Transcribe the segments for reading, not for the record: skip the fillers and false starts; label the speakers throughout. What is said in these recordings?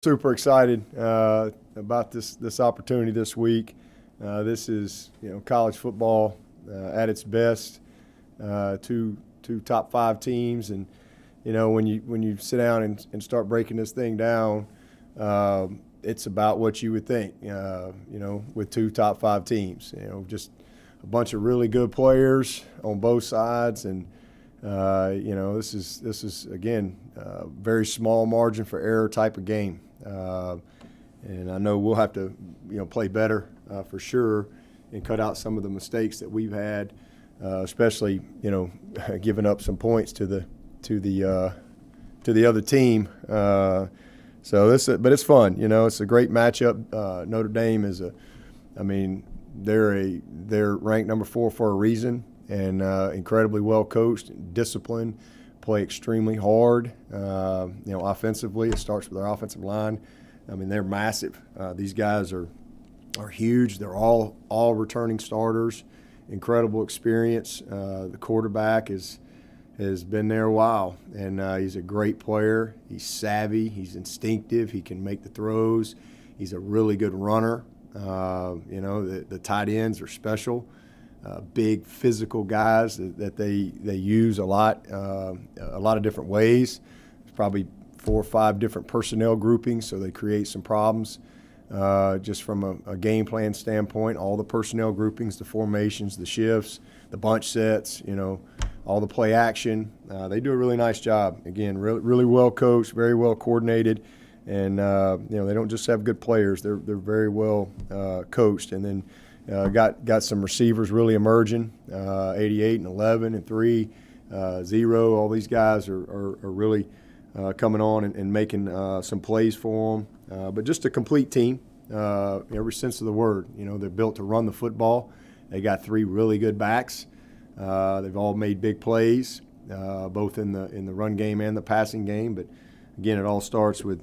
Speaker 1: Super excited about this opportunity this week. This is college football at its best. Two top five teams, and when you sit down and start breaking this thing down, it's about what you would think. With two top five teams, just a bunch of really good players on both sides, and this is again very small margin for error type of game. And I know we'll have to, play better for sure, and cut out some of the mistakes that we've had, especially, giving up some points to the other team. But it's fun. It's a great matchup. Notre Dame is they're ranked number 4 for a reason, and incredibly well coached, disciplined, play extremely hard. Offensively, it starts with our offensive line. They're massive. These guys are huge. They're all returning starters. Incredible experience. The quarterback has been there a while, and he's a great player. He's savvy. He's instinctive. He can make the throws. He's a really good runner. The tight ends are special. Big physical guys that they use a lot of different ways. There's probably 4 or 5 different personnel groupings, so they create some problems just from a game plan standpoint. All the personnel groupings, the formations, the shifts, the bunch sets, all the play action. They do a really nice job. Again, really well coached, very well coordinated, and they don't just have good players. They're very well coached, and then got some receivers really emerging, 88 and 11 and 3, 0. All these guys are really coming on and making some plays for them. But just a complete team, every sense of the word. They're built to run the football. They got 3 really good backs. They've all made big plays, both in the run game and the passing game. But again, it all starts with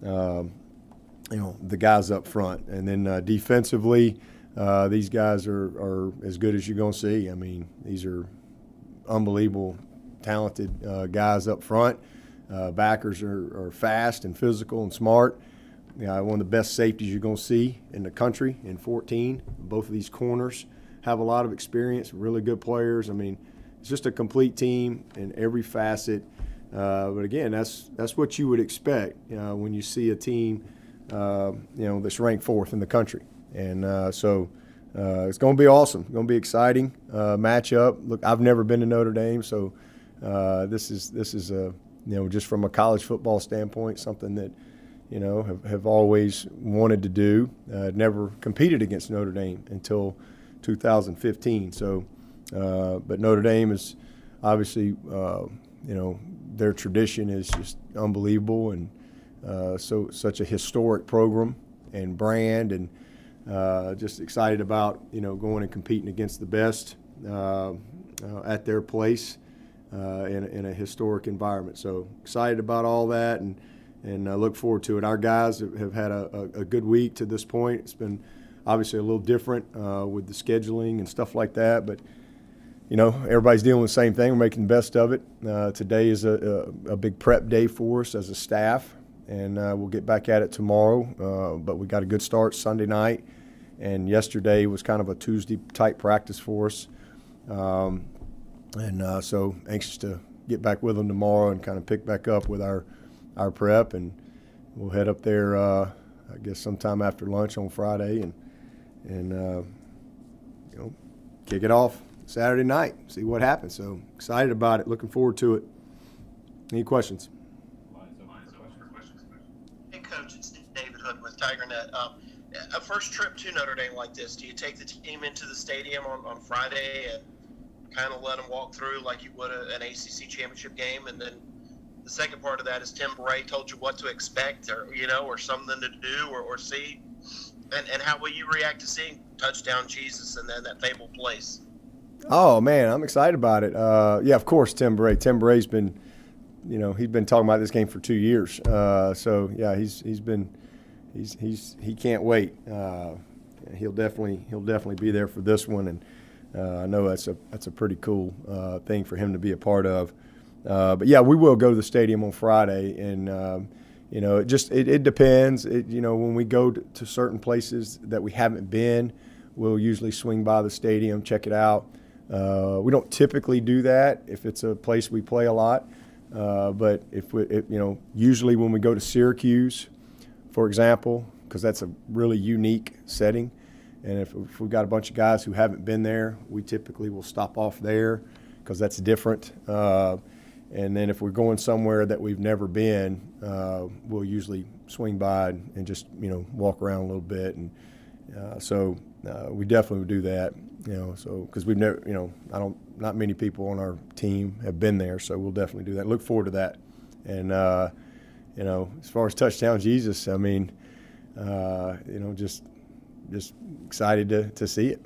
Speaker 1: the guys up front, and then defensively. These guys are as good as you're going to see. These are unbelievable, talented guys up front. Backers are fast and physical and smart. One of the best safeties you're going to see in the country in 14. Both of these corners have a lot of experience, really good players. It's just a complete team in every facet. But again, that's what you would expect when you see a team that's ranked 4th in the country. And so it's going to be awesome. It's going to be exciting matchup. Look, I've never been to Notre Dame, so this is just from a college football standpoint, something that have always wanted to do. Never competed against Notre Dame until 2015. So, but Notre Dame is obviously their tradition is just unbelievable, and such a historic program and brand, and just excited about going and competing against the best at their place in a historic environment. So excited about all that, and look forward to it. Our guys have had a good week to this point. It's been obviously a little different with the scheduling and stuff like that, but everybody's dealing with the same thing. We're making the best of it. Today is a big prep day for us as a staff, and we'll get back at it tomorrow. But we got a good start Sunday night, and yesterday was kind of a Tuesday-type practice for us. So anxious to get back with them tomorrow and kind of pick back up with our prep, and we'll head up there, I guess sometime after lunch on Friday, and kick it off Saturday night, see what happens. So excited about it, looking forward to it. Any questions?
Speaker 2: Hey, Coach, it's David Hood with TigerNet. A first trip to Notre Dame like this, do you take the team into the stadium on Friday and kind of let them walk through like you would an ACC championship game? And then the second part of that is Tim Bray told you what to expect, or something to do or see, and how will you react to seeing touchdown Jesus and then that fabled place?
Speaker 1: Oh man, I'm excited about it. Yeah, of course, Tim Bray. Tim Bray's been, he's been talking about this game for 2 years. So yeah, he can't wait. He'll definitely be there for this one, and I know that's a pretty cool thing for him to be a part of. But yeah, we will go to the stadium on Friday, and it depends. When we go to certain places that we haven't been, we'll usually swing by the stadium, check it out. We don't typically do that if it's a place we play a lot. But usually when we go to Syracuse, for example, because that's a really unique setting, and if we've got a bunch of guys who haven't been there, we typically will stop off there because that's different. And then if we're going somewhere that we've never been, we'll usually swing by and just walk around a little bit. And we definitely would do that. Because we've never, not many people on our team have been there, so we'll definitely do that. Look forward to that. And, as far as Touchdown Jesus, I mean, just excited to see it.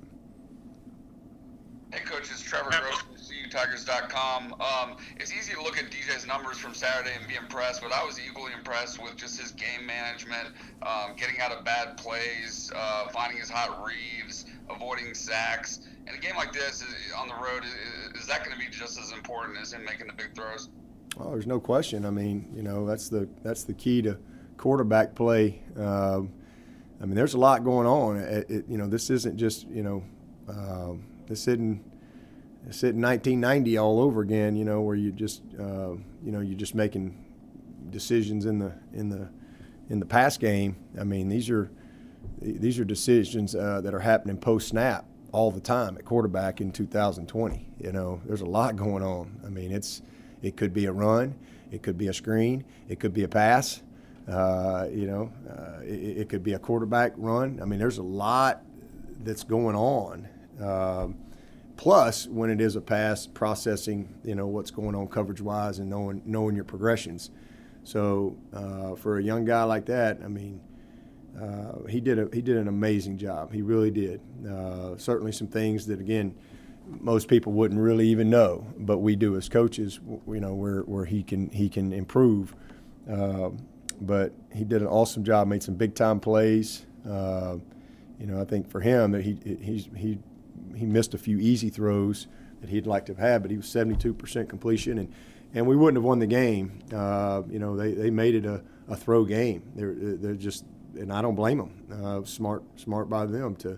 Speaker 3: Hey, Coach, it's Trevor Gross from CUTigers.com. It's easy to look at DJ's numbers from Saturday and be impressed, but I was equally impressed with just his game management, getting out of bad plays, finding his hot reads, avoiding sacks. In a game like this, on the road, is that going to be just as important as him making the big throws?
Speaker 1: Oh, there's no question. I mean, that's the key to quarterback play. There's a lot going on. This isn't just, this isn't 1990 all over again, where you just, you're just making decisions in the pass game. I mean, these are decisions that are happening post snap all the time at quarterback in 2020. There's a lot going on. I mean, it could be a run, it could be a screen, it could be a pass. It could be a quarterback run. I mean, there's a lot that's going on. Plus, when it is a pass, processing, what's going on coverage-wise and knowing your progressions. So for a young guy like that, I mean, he did an amazing job. He really did. Certainly some things that, again, most people wouldn't really even know, but we do as coaches. Where he can improve. But he did an awesome job. Made some big time plays. I think for him that he missed a few easy throws that he'd like to have had, but he was 72% completion, and we wouldn't have won the game. They made it a throw game. They're just, and I don't blame them. Smart by them to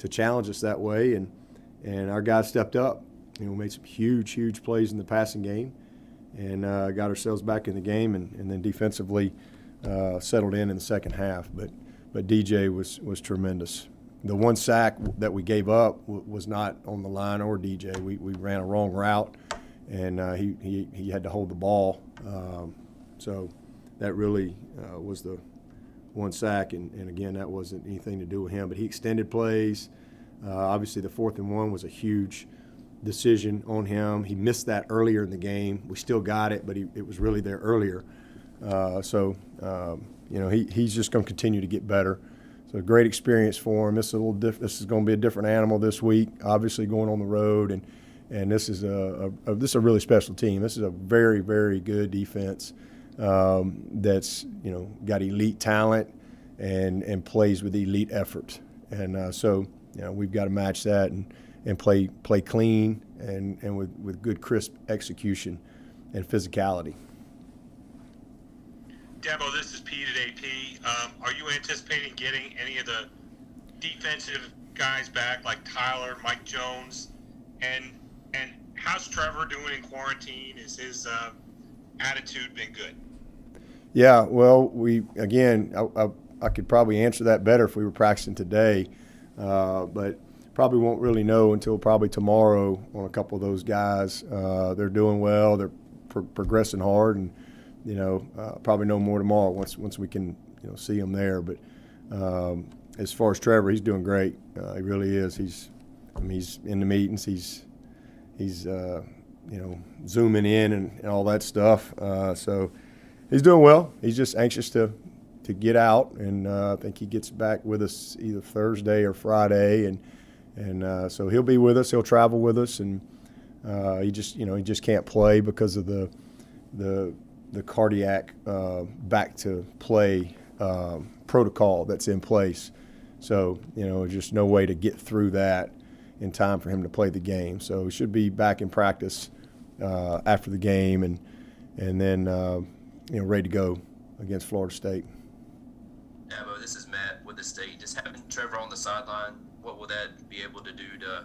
Speaker 1: challenge us that way, and our guys stepped up. Made some huge plays in the passing game, and got ourselves back in the game, and then defensively settled in the second half. But DJ was tremendous. The one sack that we gave up was not on the line or DJ. We ran a wrong route, and he had to hold the ball. So that really was the one sack, and again, that wasn't anything to do with him. But he extended plays. Obviously, the 4th and 1 was a huge decision on him. He missed that earlier in the game. We still got it, but it was really there earlier. He's just going to continue to get better. So a great experience for him. This is going to be a different animal this week. Obviously, going on the road, and this is a really special team. This is a very, very good defense that's got elite talent and plays with elite effort. And we've got to match that and play clean and with good crisp execution and physicality.
Speaker 4: Debo, this is Pete at AP. Are you anticipating getting any of the defensive guys back, like Tyler, Mike Jones, and how's Trevor doing in quarantine? Is his attitude been good?
Speaker 1: Yeah, well, I could probably answer that better if we were practicing today, but probably won't really know until probably tomorrow on a couple of those guys. They're doing well. They're progressing hard, and probably know more tomorrow once we can see them there. But as far as Trevor, he's doing great. He really is. He's in the meetings. He's zooming in and all that stuff. So he's doing well. He's just anxious to get out, and I think he gets back with us either Thursday or Friday, and so he'll be with us. He'll travel with us, and he just can't play because of the cardiac back to play protocol that's in place. So just no way to get through that in time for him to play the game. So he should be back in practice after the game, and then ready to go against Florida State.
Speaker 5: Dabo, this is Matt with the State. Just having Trevor on the sideline, what will that be able to do to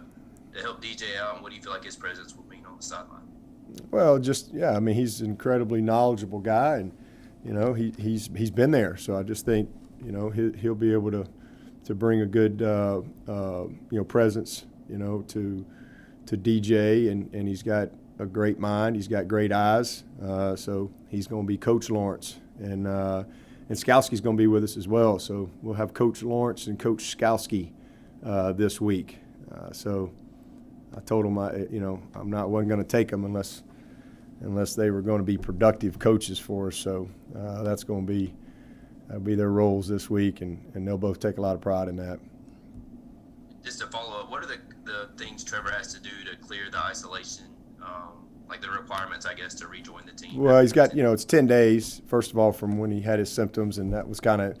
Speaker 5: help DJ out, and what do you feel like his presence will mean on the sideline?
Speaker 1: Well, I mean, he's an incredibly knowledgeable guy, and he's been there. So I just think he'll be able to bring a good presence to DJ, and he's got a great mind. He's got great eyes. So he's going to be Coach Lawrence, and Skalski's going to be with us as well. So we'll have Coach Lawrence and Coach Skalski this week. So I told him wasn't going to take them unless they were going to be productive coaches for us. So that'll be their roles this week, and they'll both take a lot of pride in that.
Speaker 5: Just to follow up, what are the things Trevor has to do to clear the isolation, like the requirements, I guess, to rejoin the team?
Speaker 1: Well, he's got, it's 10 days, first of all, from when he had his symptoms, and that was kind of,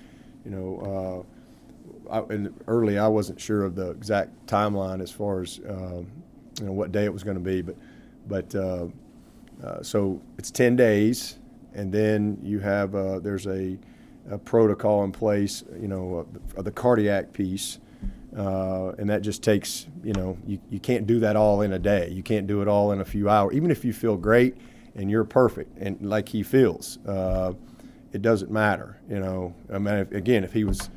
Speaker 1: early I wasn't sure of the exact timeline as far as, what day it was going to be, but so it's 10 days, and then you have, there's a protocol in place, of the cardiac piece. And that just takes, you can't do that all in a day. You can't do it all in a few hours. Even if you feel great and you're perfect and like he feels, it doesn't matter. I mean, if he was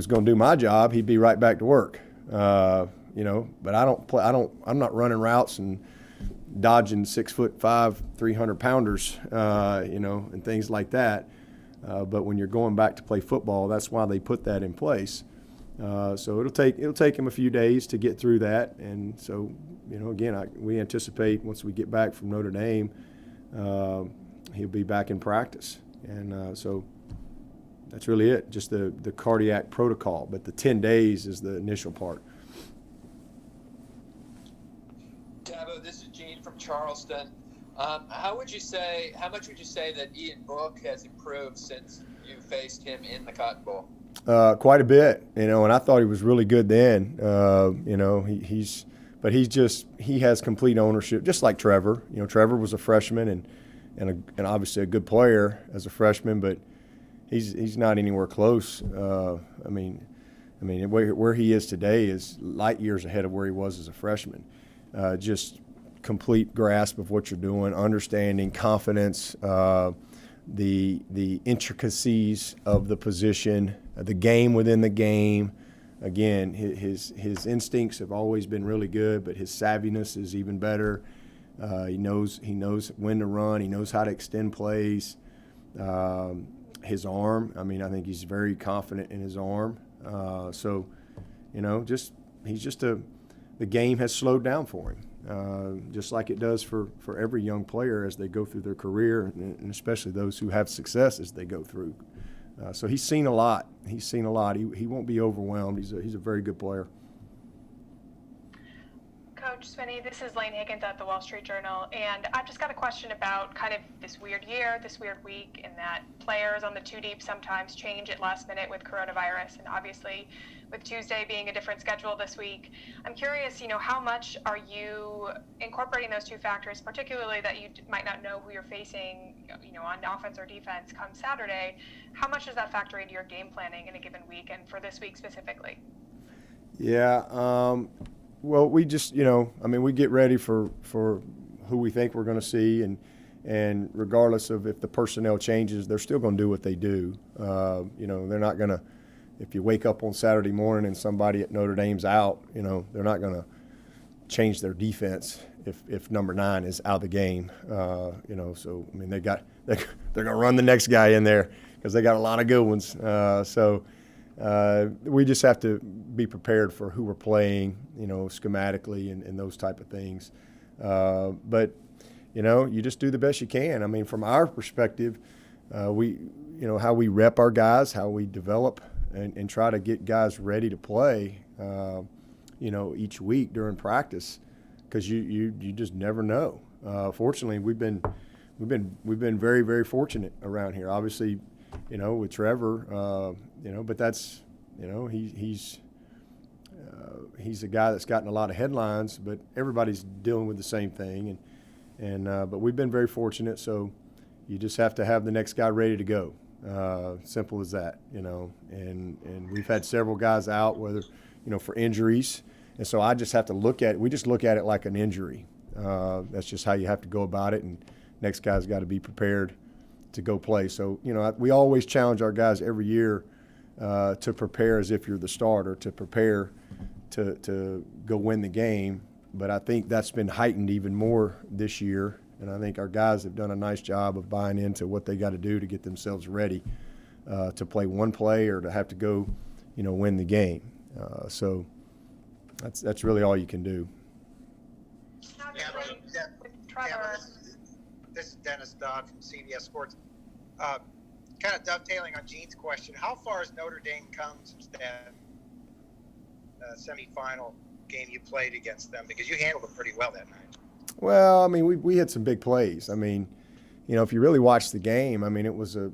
Speaker 1: going to do my job, he'd be right back to work. But I'm not running routes and dodging 6'5", 300-pounders, and things like that. But when you're going back to play football, that's why they put that in place. So it'll take him a few days to get through that, and so again, we anticipate once we get back from Notre Dame, he'll be back in practice, and so that's really it. Just the cardiac protocol, but the 10 days is the initial part.
Speaker 6: Dabo, this is Gene from Charleston. How much would you say that Ian Book has improved since you faced him in the Cotton Bowl?
Speaker 1: Quite a bit, and I thought he was really good then. He has complete ownership, just like Trevor. Trevor was a freshman and obviously a good player as a freshman, but he's not anywhere close. I mean, where he is today is light years ahead of where he was as a freshman. Just complete grasp of what you're doing, understanding, confidence, the intricacies of the position, the game within the game. Again, his instincts have always been really good, but his savviness is even better. He knows when to run. He knows how to extend plays. His arm, I think he's very confident in his arm. The game has slowed down for him, just like it does for every young player as they go through their career, and especially those who have success as they go through. So he's seen a lot. He won't be overwhelmed. He's a very good player.
Speaker 7: Coach Swinney, this is Lane Higgins at the Wall Street Journal, and I've just got a question about kind of this weird year, this weird week, in that players on the two deep sometimes change at last minute with coronavirus, and obviously with Tuesday being a different schedule this week. I'm curious, how much are you incorporating those two factors, particularly that you might not know who you're facing, on offense or defense come Saturday? How much does that factor into your game planning in a given week, and for this week specifically?
Speaker 1: Yeah. Well, we just, we get ready for who we think we're going to see, and regardless of if the personnel changes, they're still going to do what they do. They're not going to, if you wake up on Saturday morning and somebody at Notre Dame's out, they're not going to change their defense if number 9 is out of the game. So they're going to run the next guy in there because they got a lot of good ones. We just have to be prepared for who we're playing, schematically and those type of things. But you just do the best you can. From our perspective, how we rep our guys, how we develop and try to get guys ready to play, each week during practice, because you just never know. Fortunately, we've been very, very fortunate around here. Obviously, with Trevor, but that's, he's a guy that's gotten a lot of headlines, but everybody's dealing with the same thing, but we've been very fortunate. So you just have to have the next guy ready to go. Simple as that, And we've had several guys out, whether for injuries, and so I just have to look at it. We just look at it like an injury. That's just how you have to go about it. And next guy's got to be prepared to go play. So we always challenge our guys every year to prepare as if you're the starter, to prepare to go win the game. But I think that's been heightened even more this year. And I think our guys have done a nice job of buying into what they got to do to get themselves ready to play one play or to have to go, win the game. So that's really all you can do.
Speaker 8: This is Dennis Dodd from CBS Sports. Kind of dovetailing on Gene's question, how far has Notre Dame come since that semifinal game you played against them? Because you handled them pretty well that night.
Speaker 1: Well, I mean, we had some big plays. I mean, if you really watch the game, I mean, it was a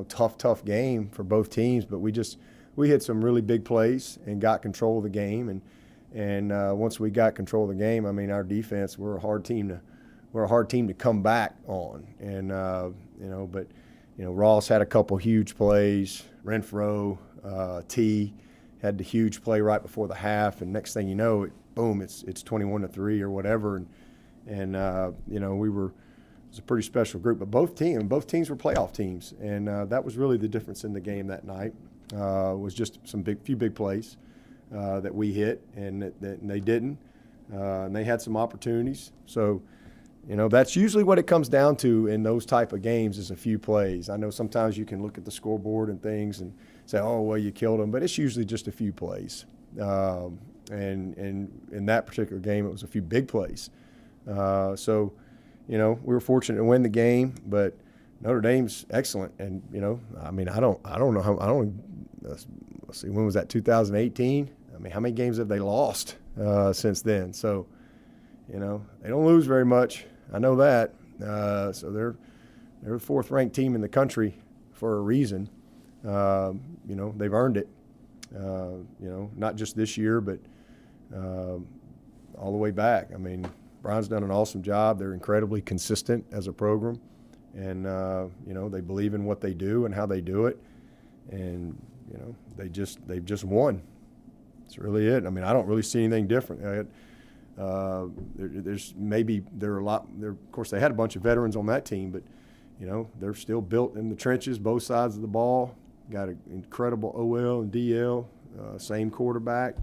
Speaker 1: tough game for both teams. But we had some really big plays and got control of the game. And once we got control of the game, I mean, our defense, we're a hard team to come back on. And but Ross had a couple huge plays. Renfro, T had the huge play right before the half, and next thing you know, boom, it's 21-3 or whatever, and it was a pretty special group. But both teams were playoff teams, and that was really the difference in the game that night. Was just few big plays that we hit, and that they didn't, and they had some opportunities. So, that's usually what it comes down to in those type of games is a few plays. I know sometimes you can look at the scoreboard and things and say, oh, well, you killed them, but it's usually just a few plays. And in that particular game, it was a few big plays. So, we were fortunate to win the game, but Notre Dame's excellent. And, I mean, I don't know let's see, when was that, 2018? I mean, how many games have they lost since then? So, they don't lose very much. I know that. So they're the fourth-ranked team in the country for a reason. They've earned it. Not just this year, but all the way back. I mean, Brian's done an awesome job. They're incredibly consistent as a program, and they believe in what they do and how they do it, and they've just won. That's really it. I mean, I don't really see anything different. Of course, they had a bunch of veterans on that team, but they're still built in the trenches, both sides of the ball. Got an incredible OL and DL, same quarterback.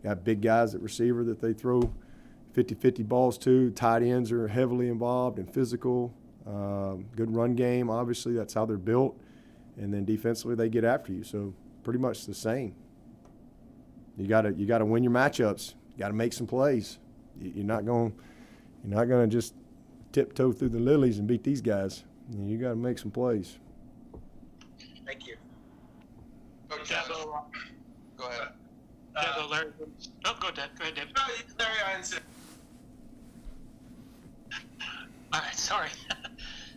Speaker 1: Got big guys at receiver that they throw 50-50 balls to. Tight ends are heavily involved and physical. Good run game, obviously. That's how they're built. And then defensively, they get after you. So pretty much the same. You got to win your matchups. You got to make some plays. You're not going to just tiptoe through the lilies and beat these guys. You got to make some plays.
Speaker 8: Thank you.
Speaker 3: Coach, go ahead.
Speaker 4: Larry. Oh, go ahead, David.
Speaker 2: No, Larry, I insist.
Speaker 9: All right, sorry.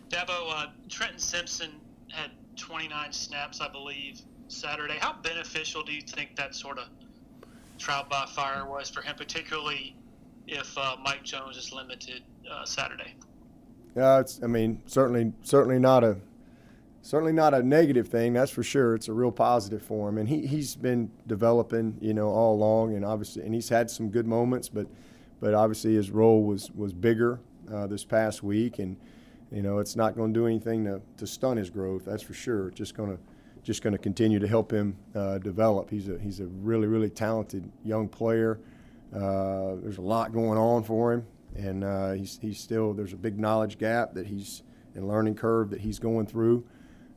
Speaker 9: Dabo, Trenton Simpson had 29 snaps, I believe, Saturday. How beneficial do you think that sort of trial by fire was for him, particularly if Mike Jones is limited Saturday?
Speaker 1: Certainly not a negative thing, that's for sure. It's a real positive for him, and he's been developing, all along, and he's had some good moments, but obviously his role was bigger this past week, and it's not going to do anything to stunt his growth, that's for sure. It's just going to continue to help him develop. He's a really, really talented young player. There's a lot going on for him, and he's still, there's a big knowledge gap that he's and learning curve that he's going through.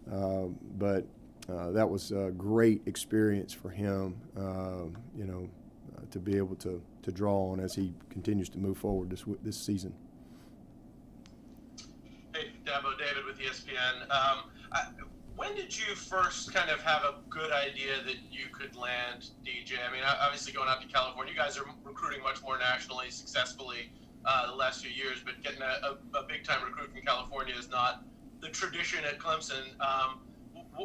Speaker 1: But that was a great experience for him, to be able to draw on as he continues to move forward this season.
Speaker 2: Hey, Dabo, David with ESPN. When did you first kind of have a good idea that you could land DJ? I mean, obviously going out to California, you guys are recruiting much more nationally, successfully the last few years, but getting a big-time recruit from California is not the tradition at Clemson.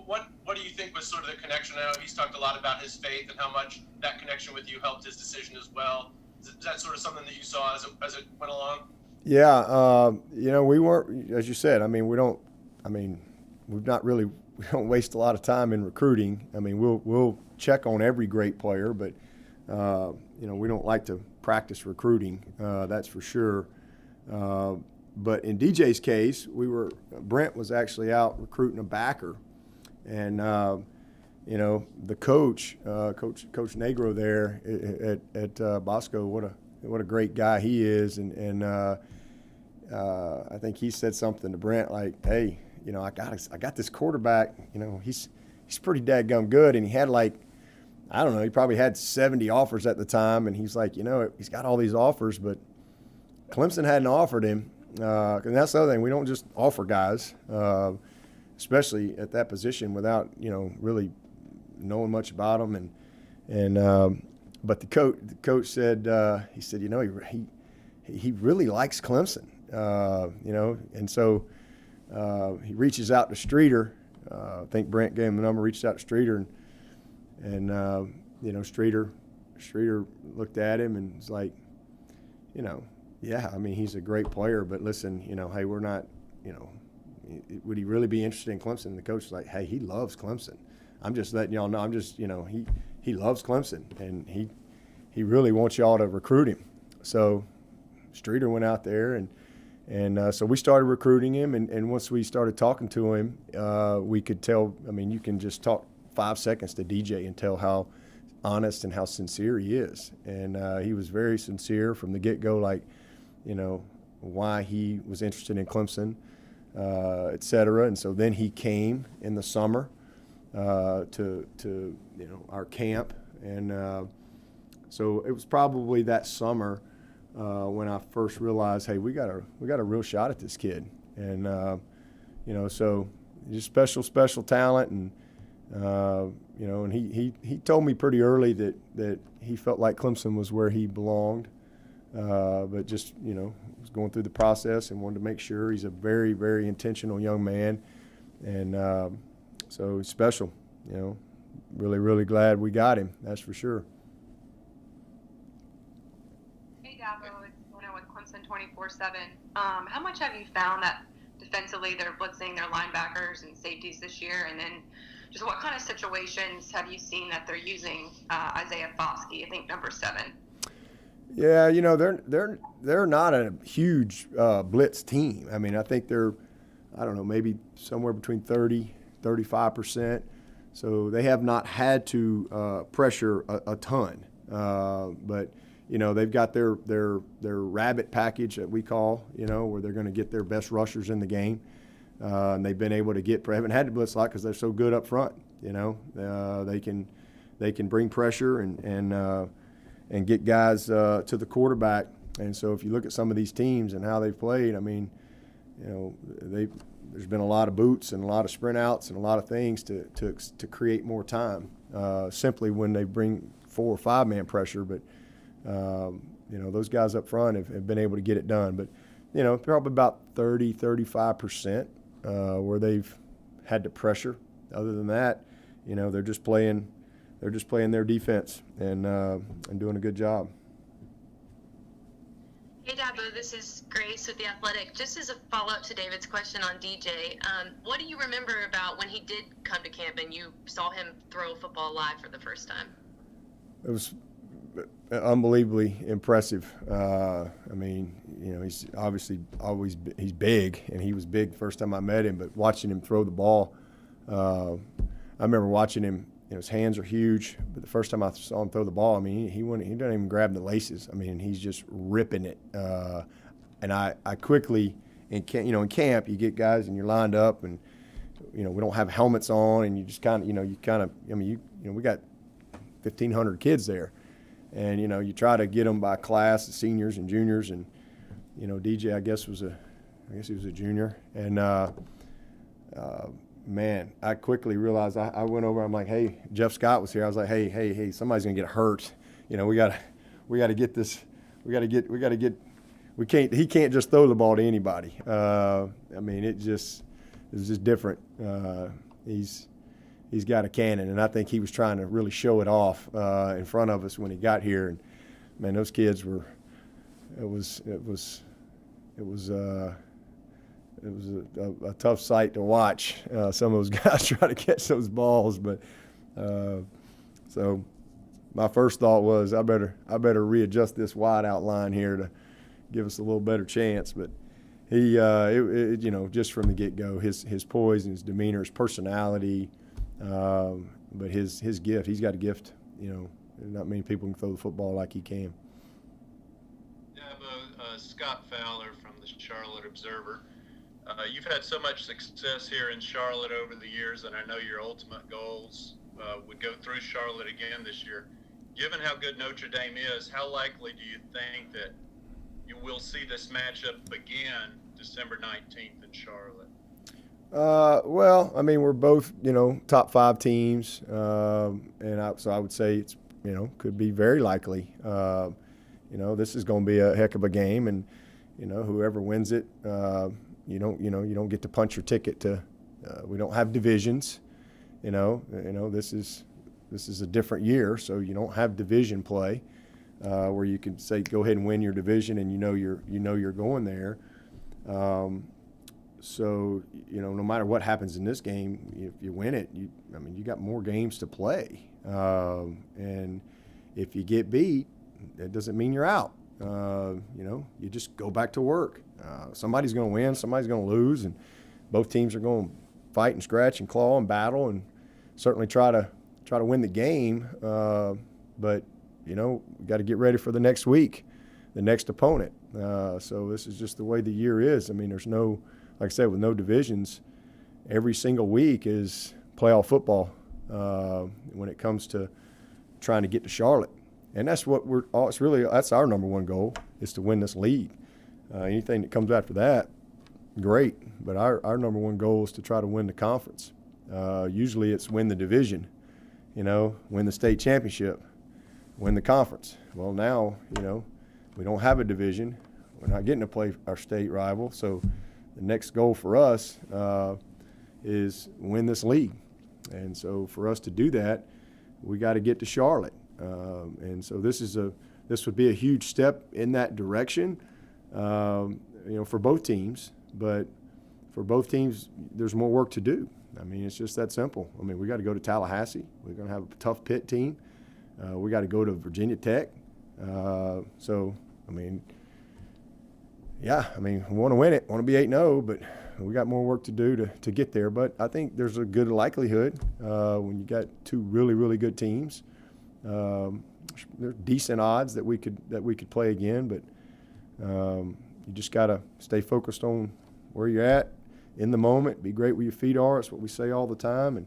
Speaker 2: What do you think was sort of the connection? I know he's talked a lot about his faith and how much that connection with you helped his decision as well. Is that sort of something that you saw as it went along?
Speaker 1: Yeah, we weren't, as you said, we've not really waste a lot of time in recruiting. I mean, we'll check on every great player, but we don't like to practice recruiting. That's for sure. But in DJ's case, Brent was actually out recruiting a backer, and the coach Negro there at Bosco, what a great guy he is, and I think he said something to Brent like, "Hey, I got this quarterback. He's pretty dadgum good," and he had I don't know, he probably had 70 offers at the time, and he's like, he's got all these offers, but Clemson hadn't offered him. And that's the other thing. We don't just offer guys, especially at that position, without really knowing much about them. But the coach said he said he really likes Clemson, and so he reaches out to Streeter. I think Brent gave him the number. Reached out to Streeter, and Streeter looked at him and was like, yeah, I mean, he's a great player, but listen, hey, we're not, would he really be interested in Clemson? And the coach was like, hey, he loves Clemson. I'm just letting y'all know. I'm just, he loves Clemson, and he really wants y'all to recruit him. So Streeter went out there, and so we started recruiting him, and once we started talking to him, we could tell. I mean, you can just talk 5 seconds to DJ and tell how honest and how sincere he is. And he was very sincere from the get-go, why he was interested in Clemson, et cetera. And so then he came in the summer to our camp. And so it was probably that summer when I first realized, hey, we got a real shot at this kid. And, so just special talent. And, and he told me pretty early that he felt like Clemson was where he belonged. But just, was going through the process and wanted to make sure. He's a very, very intentional young man. And so he's special, Really, really glad we got him. That's for sure.
Speaker 10: Hey, Dabo, it's Luna with Clemson 24/7. How much have you found that defensively they're blitzing their linebackers and safeties this year? And then just what kind of situations have you seen that they're using Isaiah Foskey, I think number 7?
Speaker 1: Yeah, they're not a huge blitz team. I mean, I think they're, maybe somewhere between 35%. So they have not had to pressure a ton. But they've got their rabbit package that we call, where they're going to get their best rushers in the game. And they've been able to haven't had to blitz a lot because they're so good up front. They can bring pressure and get guys to the quarterback. And so if you look at some of these teams and how they've played, I mean, there's been a lot of boots and a lot of sprint outs and a lot of things to create more time, simply when they bring 4 or 5 man pressure. But, those guys up front have been able to get it done. But, probably about 35% where they've had to pressure. Other than that, they're just playing their defense and doing a good job.
Speaker 10: Hey, Dabo, this is Grace with The Athletic. Just as a follow-up to David's question on DJ, what do you remember about when he did come to camp and you saw him throw a football live for the first time?
Speaker 1: It was unbelievably impressive. He's obviously he's big, and he was big the first time I met him, but watching him throw the ball, I remember watching him. His hands are huge, but the first time I saw him throw the ball, I mean, he doesn't even grab the laces. I mean, he's just ripping it. And I quickly, in camp, you get guys and you're lined up, and we don't have helmets on, and you just kind of, we got 1,500 kids there, and you try to get them by class, the seniors and juniors, and DJ, I guess he was a junior, and man, I quickly realized I went over. I'm like, hey, Jeff Scott was here. I was like, hey, somebody's gonna get hurt. We gotta get this. We gotta get. We can't. He can't just throw the ball to anybody. I mean, it's just different. He's got a cannon, and I think he was trying to really show it off in front of us when he got here. And man, those kids were. It was a tough sight to watch. Some of those guys try to catch those balls, but so my first thought was I better readjust this wide outline here to give us a little better chance. But he, just from the get-go, his poise and his demeanor, his personality, but his gift. He's got a gift. Not many people can throw the football like he can.
Speaker 11: Scott Fowler from the Charlotte Observer. You've had so much success here in Charlotte over the years, and I know your ultimate goals would go through Charlotte again this year. Given how good Notre Dame is, how likely do you think that you will see this matchup again December 19th in Charlotte?
Speaker 1: Well, I mean, we're both, top 5 teams, so I would say it's, could be very likely. This is going to be a heck of a game, and whoever wins it, you don't get to punch your ticket to. We don't have divisions, This is a different year, so you don't have division play where you can say go ahead and win your division, and you're going there. So no matter what happens in this game, if you win it, you got more games to play, and if you get beat, that doesn't mean you're out. You just go back to work. Somebody's going to win, somebody's going to lose, and both teams are going to fight and scratch and claw and battle and certainly try to win the game. But we got to get ready for the next week, the next opponent. So this is just the way the year is. I mean, there's no, like I said, with no divisions, every single week is playoff football when it comes to trying to get to Charlotte. And that's what that's our number one goal, is to win this league. Anything that comes after that, great. But our number one goal is to try to win the conference. Usually it's win the division, win the state championship, win the conference. Well, now, we don't have a division. We're not getting to play our state rival. So the next goal for us is win this league. And so for us to do that, we got to get to Charlotte. And so this would be a huge step in that direction, for both teams. But for both teams, there's more work to do. I mean, it's just that simple. I mean, we got to go to Tallahassee. We're going to have a tough Pitt team. We got to go to Virginia Tech. So, we want to win it, want to be 8-0, but we got more work to do to get there. But I think there's a good likelihood when you got two really, really good teams. There's decent odds that we could play again, but you just got to stay focused on where you're at in the moment. Be great where your feet are. It's what we say all the time, and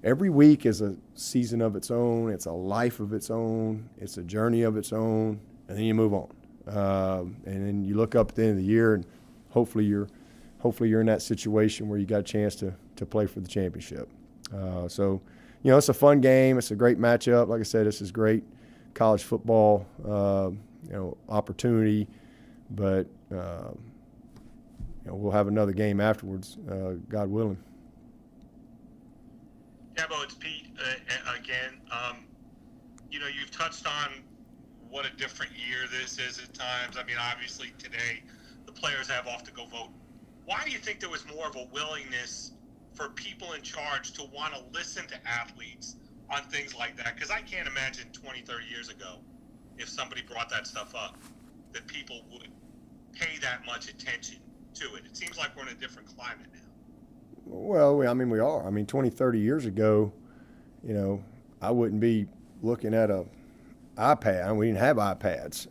Speaker 1: every week is a season of its own. It's a life of its own. It's a journey of its own, and then you move on. And then you look up at the end of the year, and hopefully you're in that situation where you got a chance to play for the championship. So, it's a fun game. It's a great matchup. Like I said, this is great college football, opportunity. But, we'll have another game afterwards, God willing.
Speaker 4: Dabo, it's Pete again. You've touched on what a different year this is at times. I mean, obviously today the players have off to go vote. Why do you think there was more of a willingness for people in charge to want to listen to athletes on things like that? Because I can't imagine 20, 30 years ago, if somebody brought that stuff up, that people would pay that much attention to it. It seems like we're in a different climate now.
Speaker 1: Well, we are. 20, 30 years ago, I wouldn't be looking at a iPad. We didn't have iPads.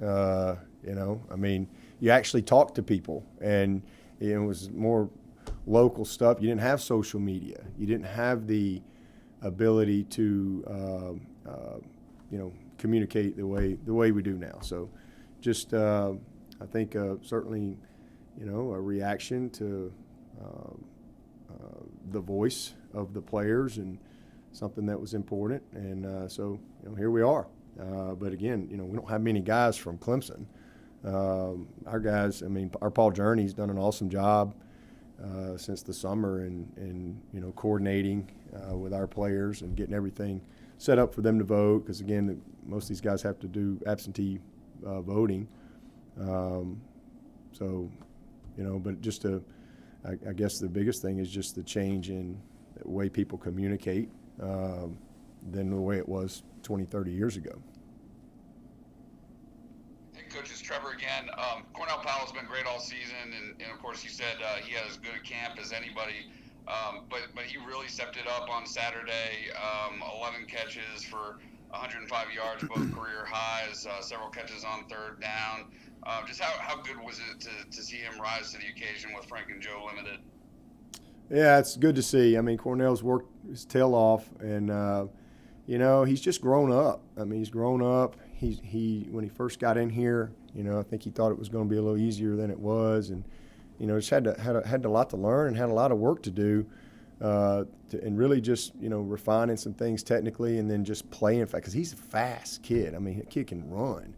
Speaker 1: You actually talked to people, and it was more local stuff. You didn't have social media. You didn't have the ability to, communicate the way we do now. So, just I think certainly, a reaction to the voice of the players, and something that was important. And so, here we are. But again, we don't have many guys from Clemson. Our guys, our Paul Journey's done an awesome job since the summer, and coordinating with our players and getting everything set up for them to vote. Because again, most of these guys have to do absentee voting. So, But just I guess the biggest thing is just the change in the way people communicate than the way it was 20, 30 years ago.
Speaker 3: Hey, Coaches, Trevor again. Cornell Powell's been great all season, and of course, you said he had as good a camp as anybody. But he really stepped it up on Saturday. 11 catches for 105 yards, both career highs. Several catches on third down. Just how good was it to see him rise to the occasion with Frank and Joe limited?
Speaker 1: Yeah, it's good to see. I mean, Cornell's worked his tail off, and he's just grown up. I mean, he's grown up. He when he first got in here, I think he thought it was going to be a little easier than it was, and just had a lot to learn and had a lot of work to do, and really just refining some things technically, and then just playing fast because he's a fast kid. I mean, the kid can run,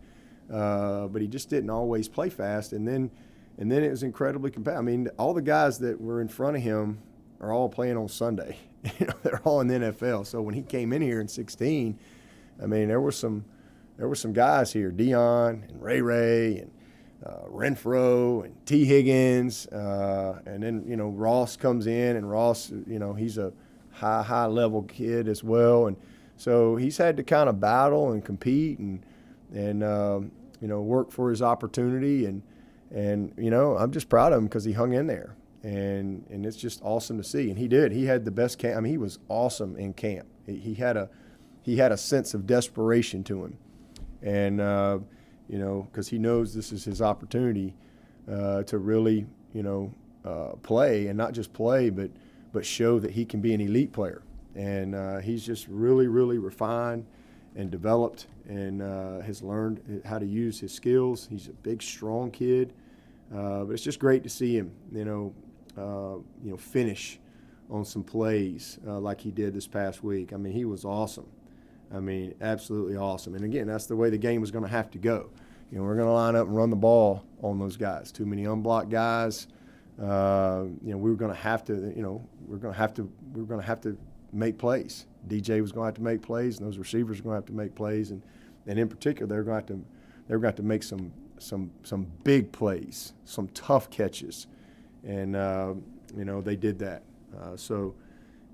Speaker 1: but he just didn't always play fast, and then it was incredibly competitive. I mean, all the guys that were in front of him are all playing on Sunday. They're all in the NFL. So when he came in here in 2016, I mean, there were some guys here, Dion and Ray and Renfro and T. Higgins, and then Ross comes in, and Ross, he's a high level kid as well, and so he's had to kind of battle and compete and work for his opportunity, and I'm just proud of him because he hung in there, and it's just awesome to see, and he did. He had the best camp. I mean, he was awesome in camp. He had a sense of desperation to him, and because he knows this is his opportunity to really, play, and not just play, but show that he can be an elite player. And he's just really, really refined and developed, and has learned how to use his skills. He's a big, strong kid, but it's just great to see him, finish on some plays like he did this past week. I mean, he was awesome. I mean, absolutely awesome. And again, that's the way the game was going to have to go. We're going to line up and run the ball on those guys. Too many unblocked guys. We were going to have to. We're going to have to make plays. DJ was going to have to make plays, and those receivers were going to have to make plays, and in particular, they're going to have to make some big plays, some tough catches, and they did that. So.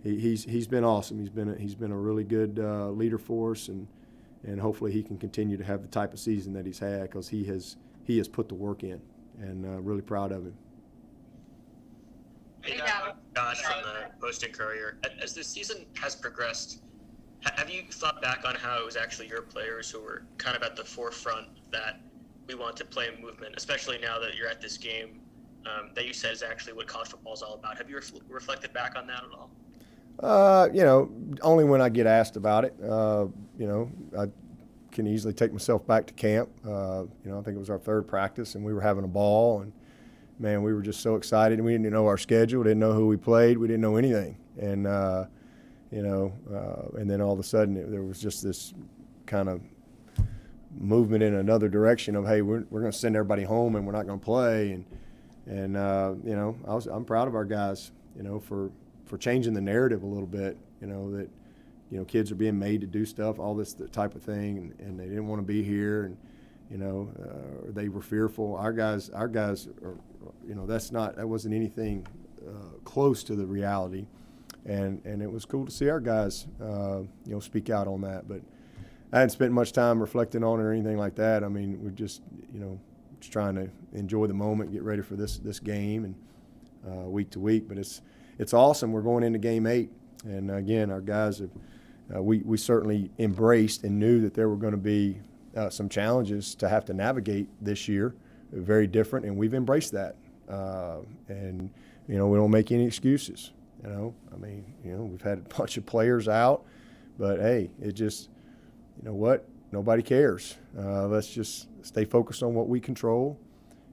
Speaker 1: He's been awesome. He's been a really good leader for us, and hopefully he can continue to have the type of season that he's had, because he has put the work in, and really proud of him.
Speaker 12: Hey, Josh from the Post-Courier. As the season has progressed, have you thought back on how it was actually your players who were kind of at the forefront that we want to play movement, especially now that you're at this game that you said is actually what college football is all about? Have you reflected back on that at all?
Speaker 1: Only when I get asked about it. I can easily take myself back to camp. I think it was our third practice, and we were having a ball, and man, we were just so excited. And we didn't know our schedule, didn't know who we played, we didn't know anything, and and then all of a sudden there was just this kind of movement in another direction of, hey, we're going to send everybody home and we're not going to play, and I'm proud of our guys, for changing the narrative a little bit, that, kids are being made to do stuff, all this type of thing, and they didn't want to be here, and, they were fearful. Our guys are, that wasn't anything close to the reality, and it was cool to see our guys, speak out on that. But I hadn't spent much time reflecting on it or anything like that. I mean, we're just, just trying to enjoy the moment, get ready for this game, and week to week. But it's awesome. We're going into Game 8, and again, our guys have we certainly embraced and knew that there were going to be some challenges to have to navigate this year, very different, and we've embraced that. And we don't make any excuses. We've had a bunch of players out, but hey, it just, what? Nobody cares. Let's just stay focused on what we control,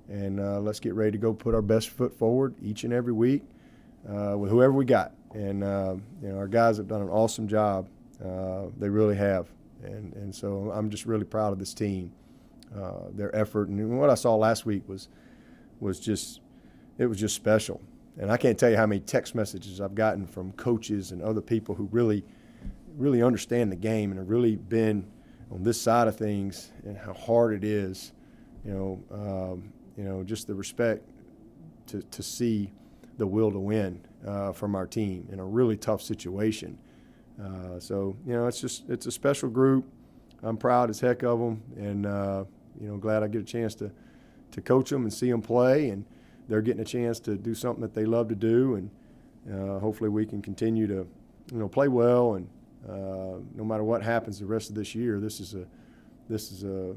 Speaker 1: and let's get ready to go put our best foot forward each and every week. With whoever we got, and our guys have done an awesome job. They really have, and so I'm just really proud of this team, their effort, and what I saw last week was just special. And I can't tell you how many text messages I've gotten from coaches and other people who really understand the game and have really been on this side of things and how hard it is. Just the respect to see the will to win from our team in a really tough situation. So, it's a special group. I'm proud as heck of them, and, glad I get a chance to coach them and see them play, and they're getting a chance to do something that they love to do, and hopefully we can continue to, play well, and no matter what happens the rest of this year, this is a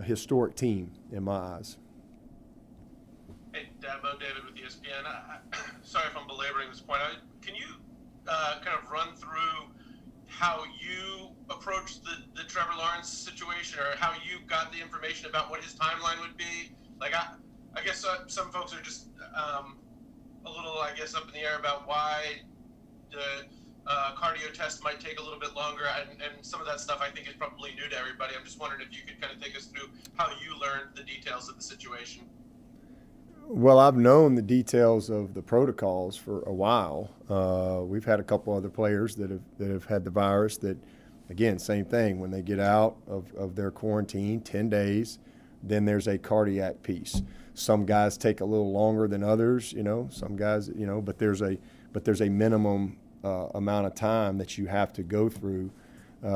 Speaker 1: historic team in my eyes.
Speaker 2: Hey, Dabo, David with ESPN. Sorry if I'm belaboring this point. Can you kind of run through how you approached the Trevor Lawrence situation, or how you got the information about what his timeline would be? Like, I guess some folks are just a little, up in the air about why the cardio test might take a little bit longer, and some of that stuff I think is probably new to everybody. I'm just wondering if you could kind of take us through how you learned the details of the situation.
Speaker 1: Well, I've known the details of the protocols for a while. We've had a couple other players that have had the virus that, again, same thing. When they get out of their quarantine, 10 days, then there's a cardiac piece. Some guys take a little longer than others, some guys, but there's a minimum amount of time that you have to go through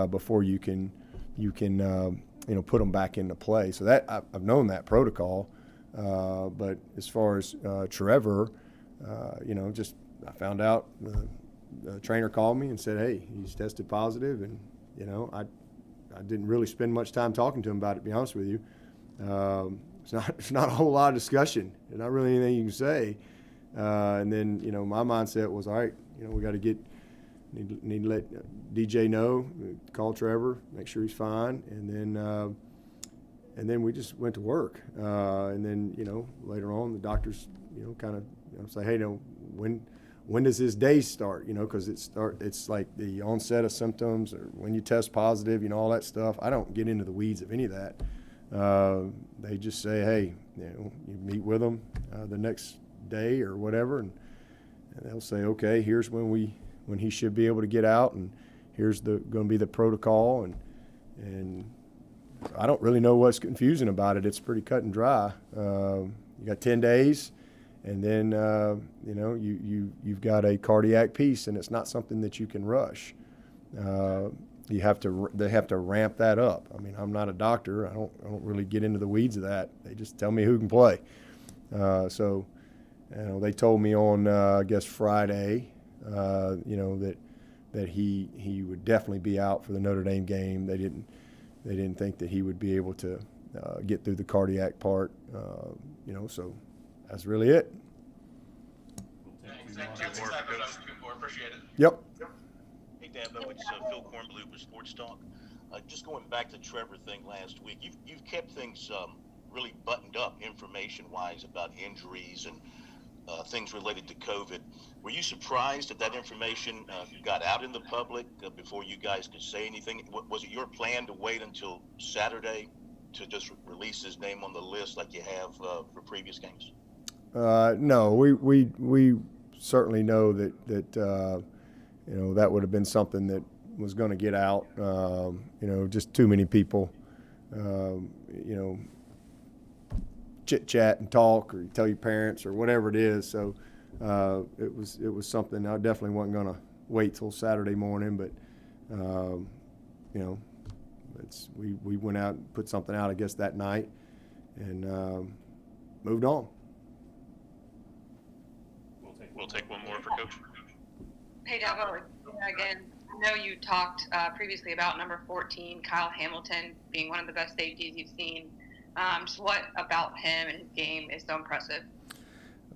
Speaker 1: before you can put them back into play. So that I've known that protocol. But as far as Trevor, I found out the trainer called me and said, hey, he's tested positive, and I didn't really spend much time talking to him about it, to be honest with you. It's not a whole lot of discussion. There's not really anything you can say. And then my mindset was, all right, we got to need to let DJ know, call Trevor, make sure he's fine, and then we just went to work. And then, later on, the doctors, kind of say, hey, when does his day start? Because it's like the onset of symptoms, or when you test positive, all that stuff. I don't get into the weeds of any of that. They just say, hey, you meet with them the next day or whatever, and they'll say, okay, here's when he should be able to get out, and here's going to be the protocol, and I don't really know what's confusing about it. It's pretty cut and dry. You got 10 days, and then you've got a cardiac piece, and it's not something that you can rush. They have to ramp that up. I mean, I'm not a doctor. I don't really get into the weeds of that. They just tell me who can play. So they told me on I guess Friday, that he would definitely be out for the Notre Dame game. They didn't think that he would be able to get through the cardiac part, so that's really it.
Speaker 2: That's exactly what I was looking for. Appreciate it.
Speaker 1: Yep.
Speaker 13: Hey, Dabo, it's Phil Kornbluth with Sports Talk. Just going back to the Trevor thing last week, you've kept things really buttoned up information-wise about injuries and things related to COVID. Were you surprised that information got out in the public before you guys could say anything? Was it your plan to wait until Saturday to just release his name on the list like you have for previous games?
Speaker 1: No, we certainly know that that would have been something that was going to get out. Just too many people, chit chat and talk, or you tell your parents or whatever it is. So it was something I definitely wasn't going to wait till Saturday morning, but we went out and put something out, I guess, that night, and moved on.
Speaker 13: We'll take one more for Coach.
Speaker 10: Hey, Dabo, again, I know you talked previously about number 14, Kyle Hamilton, being one of the best safeties you've seen. Just what about him and his game is so impressive?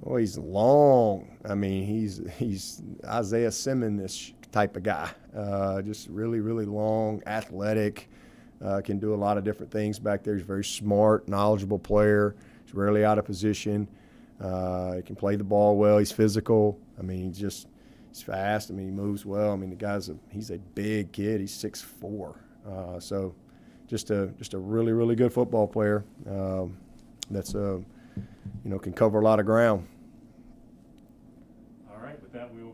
Speaker 1: Well, he's long. I mean, he's Isaiah Simmons type of guy. Just really, really long, athletic, can do a lot of different things back there. He's a very smart, knowledgeable player. He's rarely out of position. He can play the ball well. He's physical. I mean, he's fast. I mean, he moves well. I mean, he's a big kid. He's 6'4". So just a really, really good football player that's can cover a lot of ground.
Speaker 14: All right, with that, we will